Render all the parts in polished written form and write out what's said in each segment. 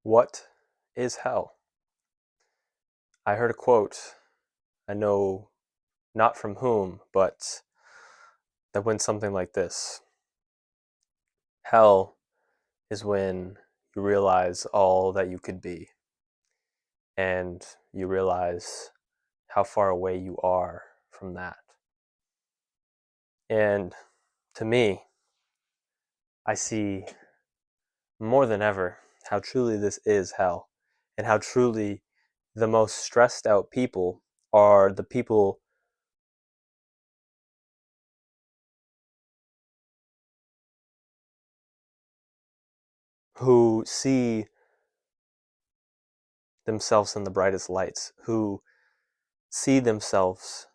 What is hell? I heard a quote, I know not from whom, but that went something like this. Hell is when you realize all that you could be, and you realize how far away you are from that. And to me, I see more than ever how truly this is hell, and how truly the most stressed out people are the people who see themselves in the brightest lights, who see themselves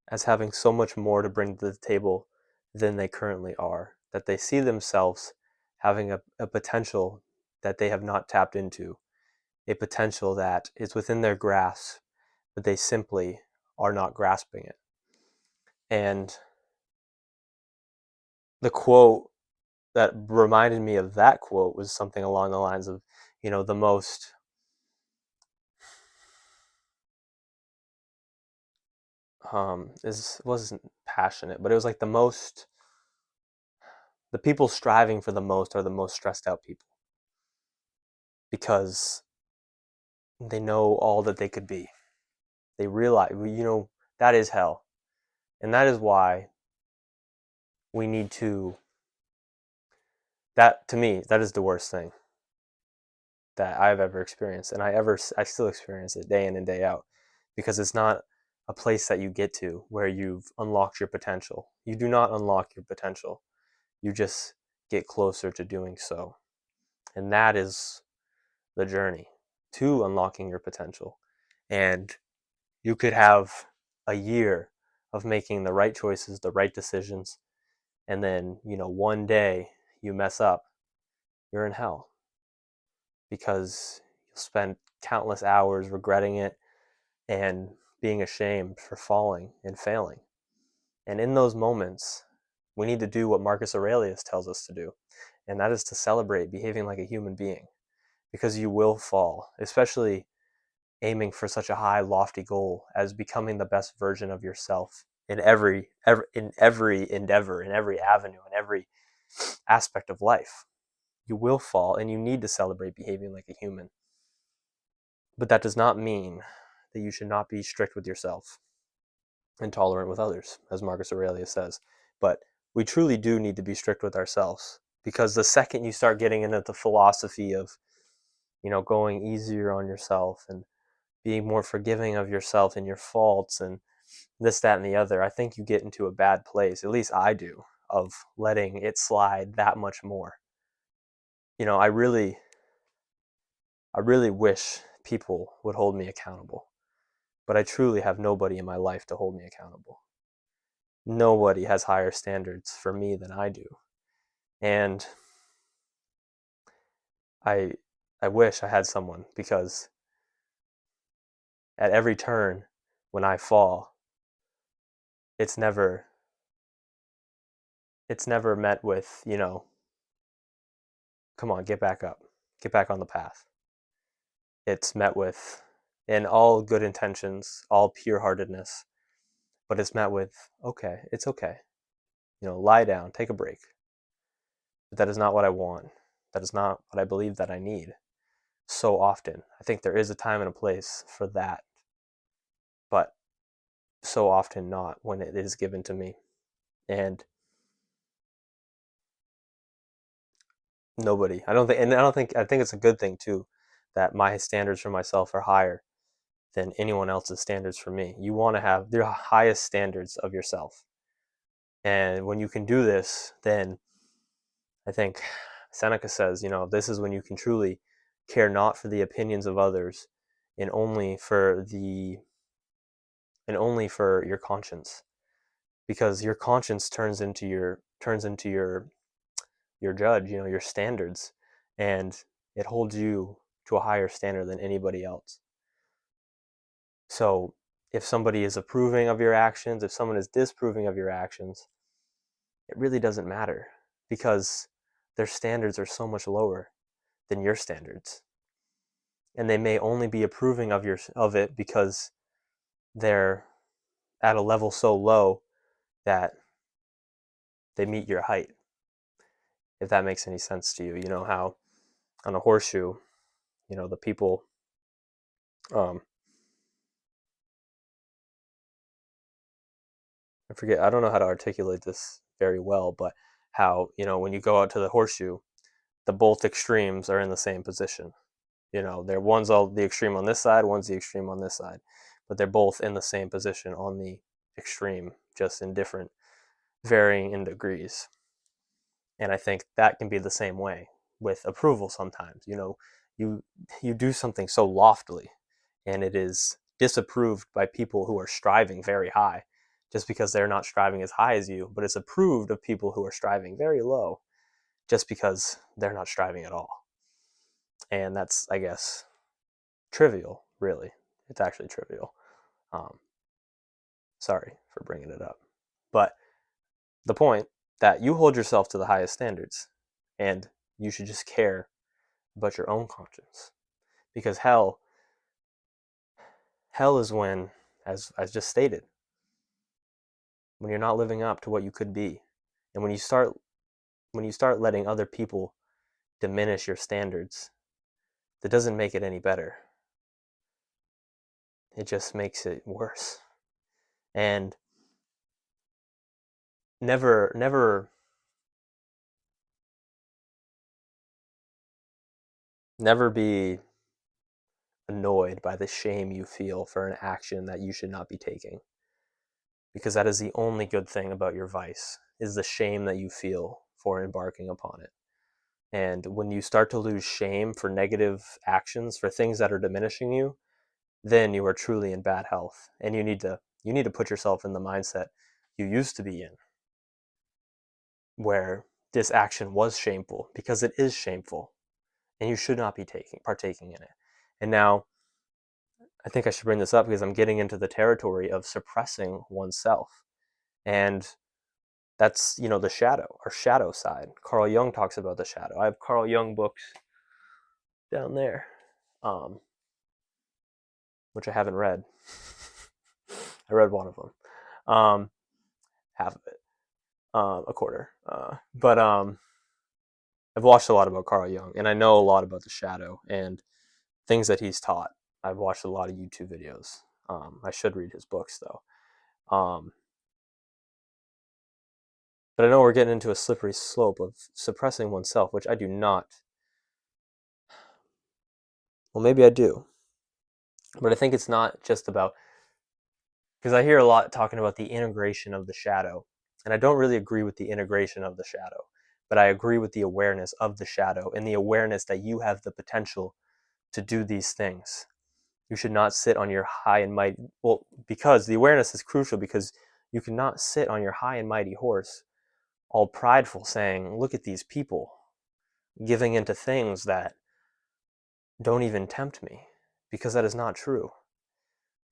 as having so much more to bring to the table than they currently are, that they see themselves having a potential that they have not tapped into, a potential that is within their grasp, but they simply are not grasping it. And the quote that reminded me of that quote was something along the lines of, the most is wasn't passionate, but it was like the people striving for the most are the most stressed out people because they know all that they could be. They realize, that is hell. And that is why we need to, that to me, that is the worst thing that I've ever experienced. And I still experience it day in and day out because it's not a place that you get to where you've unlocked your potential. You do not unlock your potential. You just get closer to doing so. And that is the journey to unlocking your potential. And you could have a year of making the right choices, the right decisions, and then, one day you mess up, you're in hell because you'll spend countless hours regretting it and being ashamed for falling and failing. And in those moments, we need to do what Marcus Aurelius tells us to do, and that is to celebrate behaving like a human being because you will fall, especially aiming for such a high, lofty goal as becoming the best version of yourself in every endeavor, in every avenue, in every aspect of life. You will fall, and you need to celebrate behaving like a human. But that does not mean that you should not be strict with yourself and tolerant with others, as Marcus Aurelius says. But we truly do need to be strict with ourselves because the second you start getting into the philosophy of, going easier on yourself and being more forgiving of yourself and your faults and this, that, and the other, I think you get into a bad place. At least I do, of letting it slide that much more. I really wish people would hold me accountable, but I truly have nobody in my life to hold me accountable. Nobody has higher standards for me than I do. And I I wish I had someone because at every turn when I fall, it's never it's never met with, come on, get back up. Get back on the path. It's met with in all good intentions, all pure heartedness, but it's met with, okay, it's okay. Lie down, take a break. But that is not what I want. That is not what I believe that I need so often. I think there is a time and a place for that, but so often not when it is given to me. And nobody, I think it's a good thing too that my standards for myself are higher than anyone else's standards for me. You want to have the highest standards of yourself. And when you can do this, then I think Seneca says, this is when you can truly care not for the opinions of others and only for your conscience, because your conscience turns into your judge, your standards, and it holds you to a higher standard than anybody else. So if somebody is approving of your actions, if someone is disapproving of your actions, it really doesn't matter because their standards are so much lower than your standards. and they may only be approving of it because they're at a level so low that they meet your height. If that makes any sense to you, you know how on a horseshoe, the people, um, I don't know how to articulate this very well, but how, when you go out to the horseshoe, the both extremes are in the same position. One's all the extreme on this side, one's the extreme on this side, but they're both in the same position on the extreme, just in different, varying in degrees. And I think that can be the same way with approval sometimes. You do something so loftily, and it is disapproved by people who are striving very high, just because they're not striving as high as you, but it's approved of people who are striving very low, just because they're not striving at all. And that's, I guess, trivial, really. It's actually trivial. Um, Sorry for bringing it up. But the point that you hold yourself to the highest standards, and you should just care about your own conscience. Because hell is when, as just stated, when you're not living up to what you could be. And when you start letting other people diminish your standards, that doesn't make it any better. It just makes it worse. And never be annoyed by the shame you feel for an action that you should not be taking, because that is the only good thing about your vice, is the shame that you feel for embarking upon it. And when you start to lose shame for negative actions, for things that are diminishing you, then you are truly in bad health, and you need to put yourself in the mindset you used to be in, where this action was shameful, because it is shameful, and you should not be partaking in it. And now I think I should bring this up because I'm getting into the territory of suppressing oneself. And that's, the shadow, or shadow side. Carl Jung talks about the shadow. I have Carl Jung books down there, which I haven't read. I read one of them, half of it, a quarter. But I've watched a lot about Carl Jung, and I know a lot about the shadow and things that he's taught. I've watched a lot of YouTube videos. I should read his books, though. But I know we're getting into a slippery slope of suppressing oneself, which I do not. Well, maybe I do. But I think it's not just about, because I hear a lot talking about the integration of the shadow. And I don't really agree with the integration of the shadow, but I agree with the awareness of the shadow, and the awareness that you have the potential to do these things. You should not sit on your high and mighty, well, because the awareness is crucial, because you cannot sit on your high and mighty horse all prideful, saying, look at these people giving into things that don't even tempt me, because that is not true.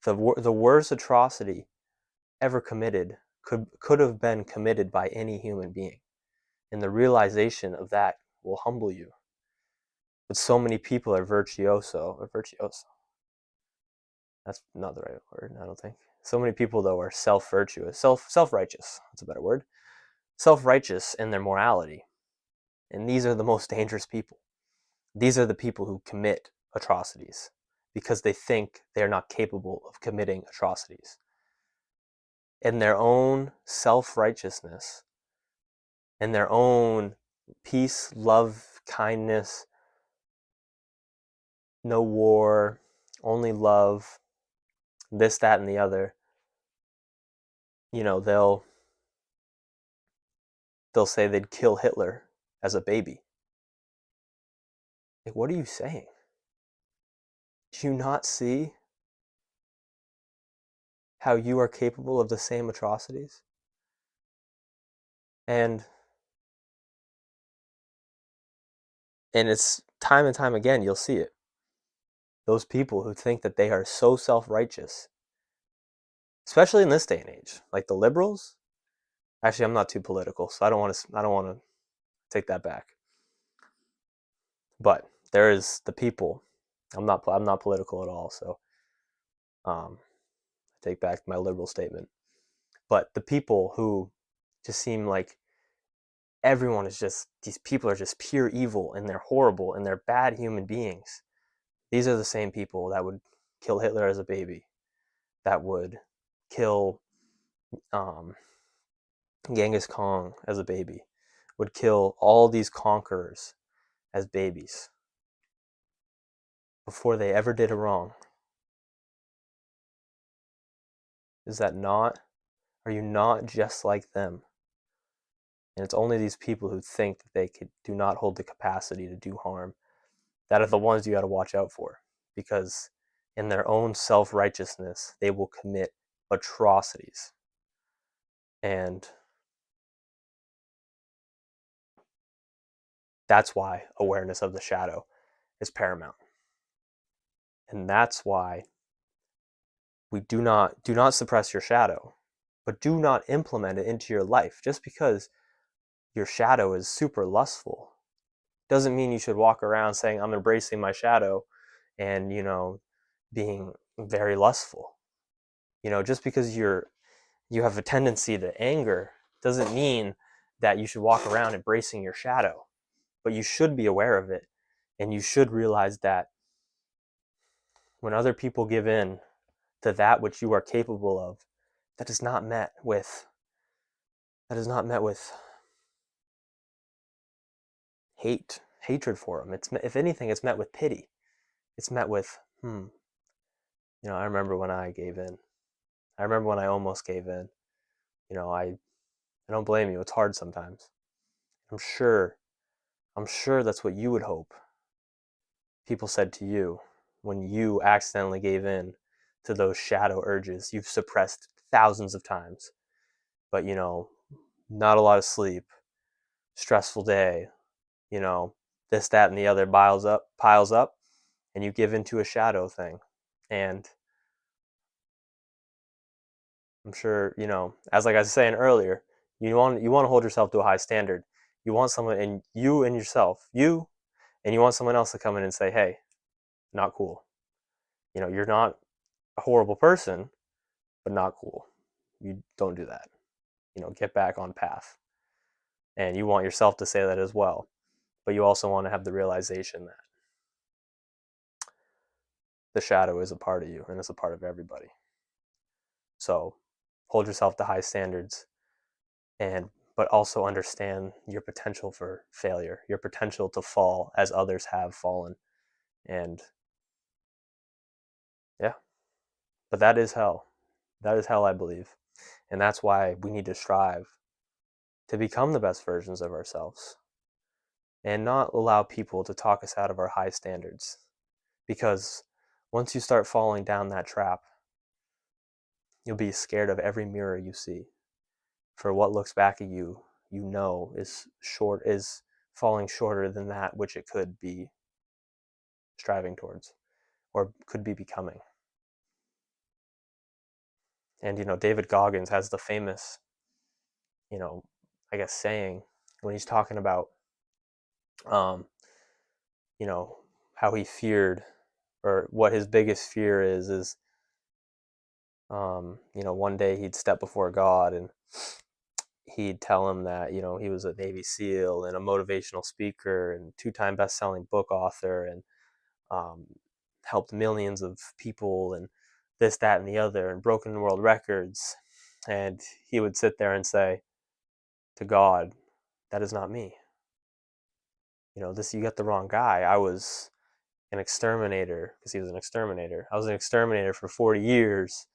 The worst atrocity ever committed could have been committed by any human being, and the realization of that will humble you. But so many people are virtuoso. That's not the right word, I don't think. So many people, though, are self-virtuous, self-righteous. That's a better word. Self-righteous in their morality, and these are the most dangerous people. These are the people who commit atrocities because they think they're not capable of committing atrocities. In their own self-righteousness, in their own peace, love, kindness, no war, only love, this, that, and the other, they'll say they'd kill Hitler as a baby. Like, what are you saying? Do you not see how you are capable of the same atrocities? And it's time and time again, you'll see it. Those people who think that they are so self-righteous, especially in this day and age, like the liberals. Actually, I'm not too political, so I don't want to take that back. But there is the people I'm not political at all, so I take back my liberal statement. But the people who just seem like everyone is just, these people are just pure evil and they're horrible and they're bad human beings. These are the same people that would kill Hitler as a baby, that would kill um, Genghis Khan as a baby, would kill all these conquerors as babies before they ever did a wrong. Is that not? Are you not just like them? And it's only these people who think that they do not hold the capacity to do harm that are the ones you got to watch out for, because in their own self-righteousness they will commit atrocities. And that's why awareness of the shadow is paramount. And that's why we do not suppress your shadow, but do not implement it into your life. Just because your shadow is super lustful doesn't mean you should walk around saying I'm embracing my shadow and, being very lustful. Just because you have a tendency to anger doesn't mean that you should walk around embracing your shadow. But you should be aware of it, and you should realize that when other people give in to that which you are capable of, that is not met with hatred for them. If anything, it's met with pity. It's met with, I remember when I gave in. I remember when I almost gave in. I don't blame you. It's hard sometimes. I'm sure that's what you would hope people said to you when you accidentally gave in to those shadow urges you've suppressed thousands of times. But, not a lot of sleep, stressful day, this, that, and the other piles up, and you give into a shadow thing. And I'm sure, as like I was saying earlier, you want to hold yourself to a high standard. You want someone, and you and yourself, and you want someone else to come in and say, hey, not cool. You're not a horrible person, but not cool. You don't do that. Get back on path. And you want yourself to say that as well. But you also want to have the realization that the shadow is a part of you and it's a part of everybody. So hold yourself to high standards, but also understand your potential for failure, your potential to fall as others have fallen. And yeah, but that is hell. That is hell, I believe. And that's why we need to strive to become the best versions of ourselves and not allow people to talk us out of our high standards. Because once you start falling down that trap, you'll be scared of every mirror you see. For what looks back at you, is falling shorter than that which it could be striving towards or could be becoming. And David Goggins has the famous, I guess, saying when he's talking about um, how he feared, or what his biggest fear is one day he'd step before God and he'd tell him that he was a Navy SEAL and a motivational speaker and two-time best-selling book author and um, helped millions of people and this, that, and the other, and broken world records. And he would sit there and say to God, "That is not me. You got the wrong guy. I was an exterminator," because he was an exterminator. "I was an exterminator for 40 years.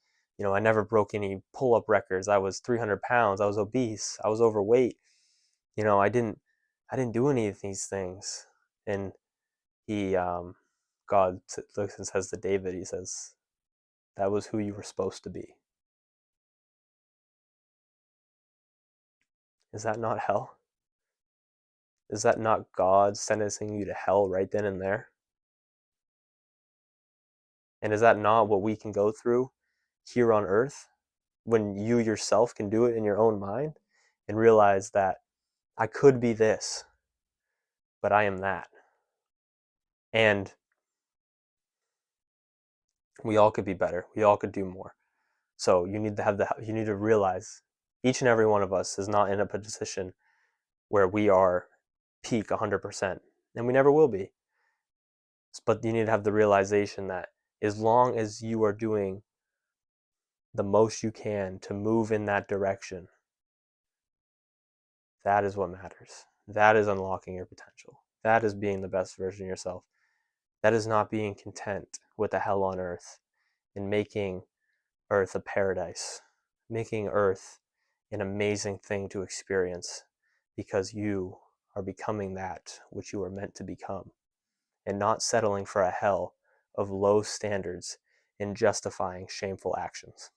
I never broke any pull-up records. I was 300 pounds. I was obese. I was overweight. I didn't do any of these things." And he, God looks and says to David, he says, "That was who you were supposed to be." Is that not hell? Is that not God sentencing you to hell right then and there? And is that not what we can go through here on earth when you yourself can do it in your own mind and realize that I could be this, but I am that? And We all could be better. We all could do more. So you need to realize each and every one of us is not in a position where we are peak 100%, and we never will be. But you need to have the realization that as long as you are doing the most you can to move in that direction, that is what matters. That is unlocking your potential. That is being the best version of yourself. That is not being content with a hell on earth and making earth a paradise, making earth an amazing thing to experience because you are becoming that which you are meant to become, and not settling for a hell of low standards and justifying shameful actions.